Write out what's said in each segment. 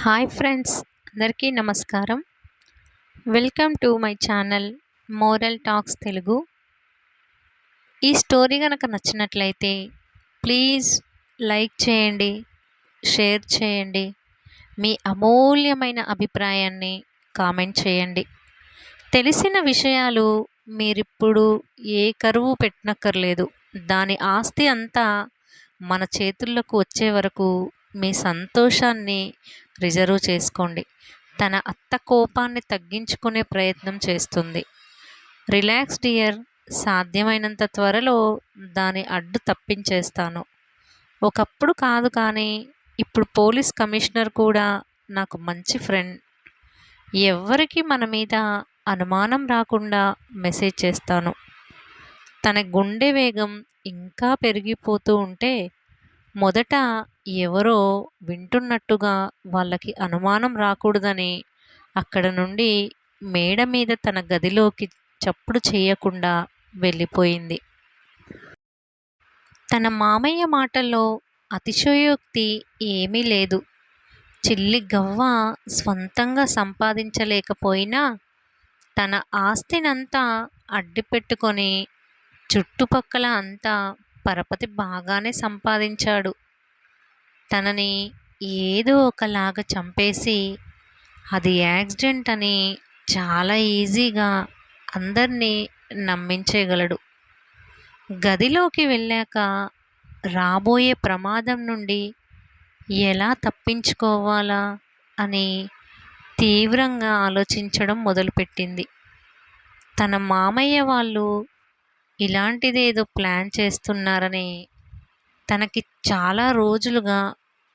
Hi friends, అందరికీ నమస్కారం. Welcome to my channel moral talks Telugu. ఈ స్టోరీ కనుక నచ్చినట్లయితే ప్లీజ్ లైక్ చేయండి, షేర్ చేయండి, మీ అమూల్యమైన అభిప్రాయాన్ని కామెంట్ చేయండి. తెలిసిన విషయాలు మీరిప్పుడు ఏ కరువు పెట్టనక్కర్లేదు. దాని ఆస్తి అంతా మన చేతుల్లోకి వచ్చే వరకు మీ సంతోషాన్ని రిజర్వ్ చేసుకోండి. తన అత్త కోపాన్ని తగ్గించుకునే ప్రయత్నం చేస్తుంది. రిలాక్స్ డియర్, సాధ్యమైనంత త్వరలో దాని అడ్డు తప్పించేస్తాను. ఒకప్పుడు కాదు కానీ ఇప్పుడు పోలీస్ కమిషనర్ కూడా నాకు మంచి ఫ్రెండ్. ఎవ్వరికి మన మీద అనుమానం రాకుండా మెసేజ్ చేస్తాను. తన గుండె వేగం ఇంకా పెరిగిపోతూ ఉంటే మొదట ఎవరో వింటున్నట్టుగా వాళ్ళకి అనుమానం రాకూడదని అక్కడ నుండి మేడ మీద తన గదిలోకి చప్పుడు చేయకుండా వెళ్ళిపోయింది. తన మామయ్య మాటల్లో అతిశయోక్తి ఏమీ లేదు. చిల్లి గవ్వ స్వంతంగా సంపాదించలేకపోయినా తన ఆస్తినంతా అడ్డుపెట్టుకొని చుట్టుపక్కల అంతా పరపతి బాగానే సంపాదించాడు. తనని ఏదో ఒకలాగా చంపేసి అది యాక్సిడెంట్ అని చాలా ఈజీగా అందరినీ నమ్మించేయగలడు. గదిలోకి వెళ్ళాక రాబోయే ప్రమాదం నుండి ఎలా తప్పించుకోవాలా అని తీవ్రంగా ఆలోచించడం మొదలుపెట్టింది. తన మామయ్య వాళ్ళు ఇలాంటిదేదో ప్లాన్ చేస్తున్నారని తనకి చాలా రోజులుగా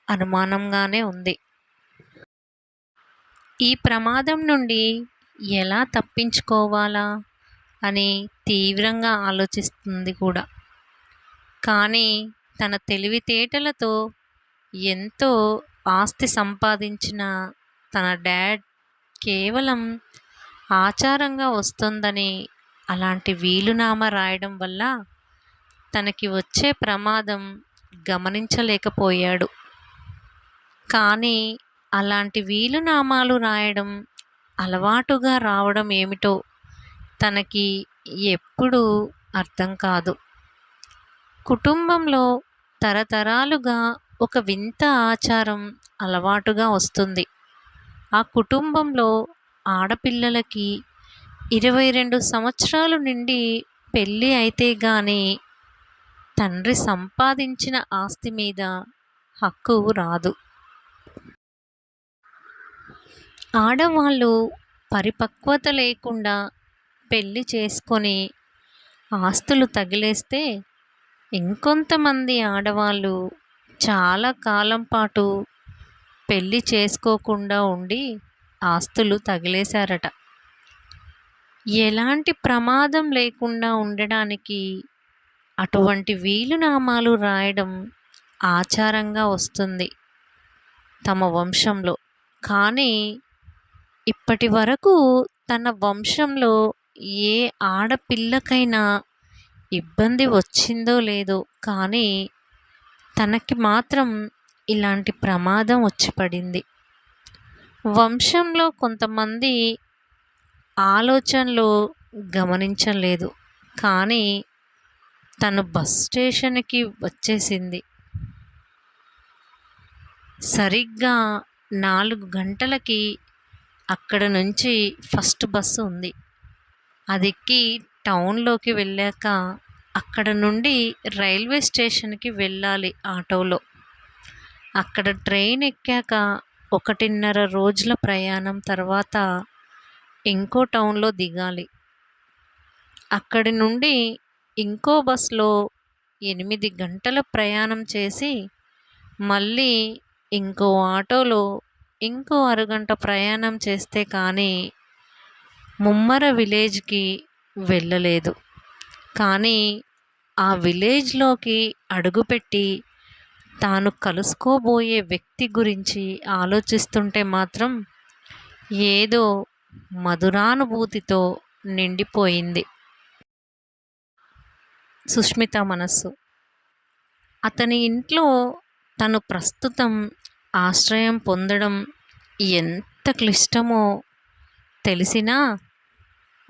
అనుమానంగానే ఉంది. ఈ ప్రమాదం నుండి ఎలా తప్పించుకోవాలా అని తీవ్రంగా ఆలోచిస్తుంది కూడా. కానీ తన తెలివితేటలతో ఎంతో ఆస్తి సంపాదించిన తన డాడ్ కేవలం ఆచారంగా వస్తుందని అలాంటి వీలునామా రాయడం వల్ల తనకి వచ్చే ప్రమాదం గమనించలేకపోయాడు. కానీ అలాంటి వీలునామాలు రాయడం అలవాటుగా రావడం ఏమిటో తనకి ఎప్పుడూ అర్థం కాదు. కుటుంబంలో తరతరాలుగా ఒక వింత ఆచారం అలవాటుగా వస్తుంది. ఆ కుటుంబంలో ఆడపిల్లలకి 22 సంవత్సరాలు నిండి పెళ్ళి అయితే గాని తండ్రి సంపాదించిన ఆస్తి మీద హక్కు రాదు. ఆడవాళ్ళు పరిపక్వత లేకుండా పెళ్లి చేసుకొని ఆస్తులు తగిలేస్తే ఇంకొంతమంది ఆడవాళ్ళు చాలా కాలం పాటు పెళ్లి చేసుకోకుండా ఉండి ఆస్తులు తగిలేశారట. ఎలాంటి ప్రమాదం లేకుండా ఉండడానికి అటువంటి వీలునామాలు రాయడం ఆచారంగా వస్తుంది తమ వంశంలో. కానీ ఇప్పటి వరకు తన వంశంలో ఏ ఆడపిల్లకైనా ఇబ్బంది వచ్చిందో లేదో కానీ తనకి మాత్రం ఇలాంటి ప్రమాదం వచ్చి పడింది. వంశంలో కొంతమంది ఆలోచనలు గమనించలేదు కానీ తను బస్ స్టేషన్కి వచ్చేసింది. సరిగ్గా 4 గంటలకి అక్కడ నుంచి ఫస్ట్ బస్సు ఉంది. అది ఎక్కి టౌన్లోకి వెళ్ళాక అక్కడ నుండి రైల్వే స్టేషన్కి వెళ్ళాలి ఆటోలో. అక్కడ ట్రైన్ ఎక్కాక 1.5 రోజుల ప్రయాణం తర్వాత ఇంకో టౌన్లో దిగాలి. అక్కడి నుండి ఇంకో బస్లో 8 గంటల ప్రయాణం చేసి మళ్ళీ ఇంకో ఆటోలో ఇంకో అరగంట ప్రయాణం చేస్తే కానీ ముమ్మర విలేజ్కి వెళ్ళలేదు. కానీ ఆ విలేజ్లోకి అడుగుపెట్టి తాను కలుసుకోబోయే వ్యక్తి గురించి ఆలోచిస్తుంటే మాత్రం ఏదో మధురానుభూతితో నిండిపోయింది సుష్మిత మనస్సు. అతని ఇంట్లో తను ప్రస్తుతం ఆశ్రయం పొందడం ఎంత క్లిష్టమో తెలిసినా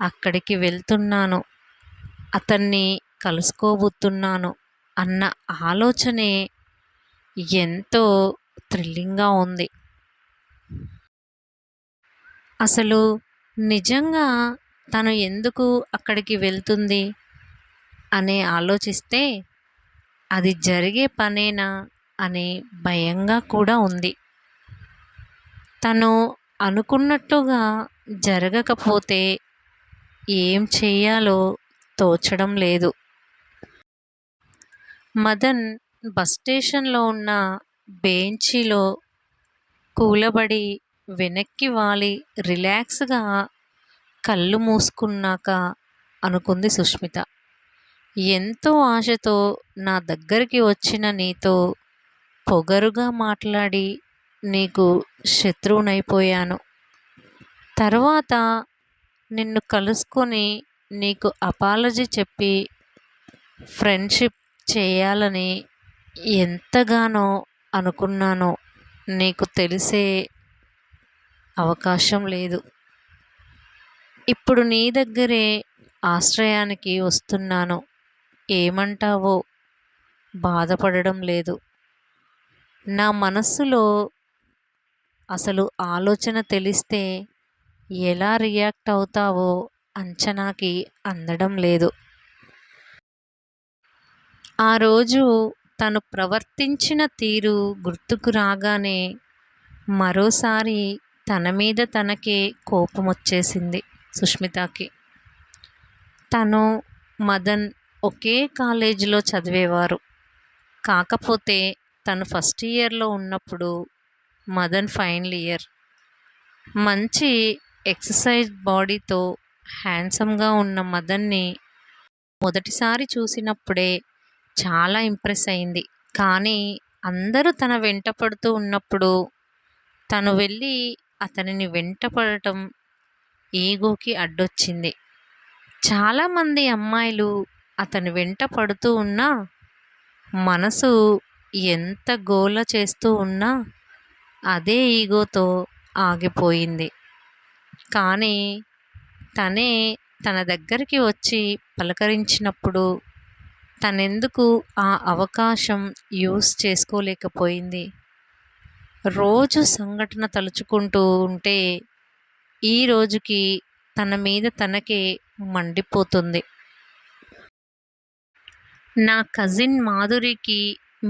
అక్కడికి వెళ్తున్నాను, అతన్ని కలుసుకోబోతున్నాను అన్న ఆలోచనే ఎంతో థ్రిల్లింగ్గా ఉంది. అసలు నిజంగా తను ఎందుకు అక్కడికి వెళ్తుంది అని ఆలోచిస్తే అది జరిగే పనేనా అని భయంగా కూడా ఉంది. తను అనుకున్నట్టుగా జరగకపోతే ఏం చెయ్యాలో తోచడం లేదు. మదన్ బస్ స్టేషన్లో ఉన్న బెంచీలో కూలబడి వెనక్కి వాలి రిలాక్స్గా కళ్ళు మూసుకున్నాక అనుకుంది సుష్మిత. ఎంతో ఆశతో నా దగ్గరికి వచ్చిన నీతో పొగరుగా మాట్లాడి నీకు శత్రువునైపోయాను. తర్వాత నిన్ను కలుసుకొని నీకు అపాలజీ చెప్పి ఫ్రెండ్షిప్ చేయాలని ఎంతగానో అనుకున్నానో నీకు తెలిసే అవకాశం లేదు. ఇప్పుడు నీ దగ్గరే ఆశ్రయానికి వస్తున్నాను, ఏమంటావో బాధపడడం లేదు. నా మనస్సులో అసలు ఆలోచన తెలిస్తే ఎలా రియాక్ట్ అవుతావో అంచనాకి అందడం లేదు. ఆ రోజు తను ప్రవర్తించిన తీరు గుర్తుకు రాగానే మరోసారి తన మీద తనకే కోపం వచ్చేసింది సుష్మితకి. తను మదన్ ఒకే కాలేజీలో చదివేవారు. కాకపోతే తను ఫస్ట్ ఇయర్లో ఉన్నప్పుడు మదన్ ఫైనల్ ఇయర్. మంచి ఎక్సర్సైజ్ బాడీతో హ్యాండ్సమ్గా ఉన్న మదన్ని మొదటిసారి చూసినప్పుడే చాలా ఇంప్రెస్ అయింది. కానీ అందరూ తన వెంట పడుతూ ఉన్నప్పుడు తను వెళ్ళి అతనిని వెంట పడటం ఈగోకి అడ్డొచ్చింది. చాలామంది అమ్మాయిలు అతని వెంట పడుతూ ఉన్నా మనసు ఎంత గోల చేస్తూ ఉన్నా అదే ఈగోతో ఆగిపోయింది. కానీ తనే తన దగ్గరికి వచ్చి పలకరించినప్పుడు తనెందుకు ఆ అవకాశం యూస్ చేసుకోలేకపోయింది? రోజు సంఘటన తలుచుకుంటూ ఉంటే ఈ రోజుకి తన మీద తనకే మండిపోతుంది. నా కజిన్ మాధురికి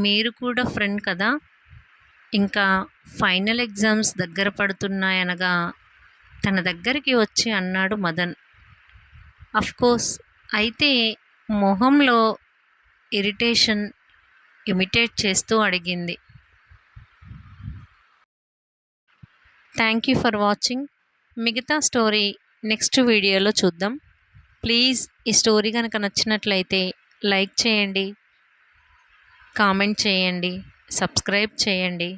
మీరు కూడా ఫ్రెండ్ కదా. ఇంకా ఫైనల్ ఎగ్జామ్స్ దగ్గర పడుతున్నాయనగా తన దగ్గరికి వచ్చి అన్నాడు మదన్. అఫ్కోర్స్. అయితే మొహంలో ఇరిటేషన్ ఇమిటేట్ చేస్తూ అడిగింది. Thank you for watching. మిగతా స్టోరీ నెక్స్ట్ వీడియోలో చూద్దాం. ప్లీజ్ ఈ స్టోరీ కనుక నచ్చినట్లయితే లైక్ చేయండి, కామెంట్ చేయండి, సబ్స్క్రైబ్ చేయండి.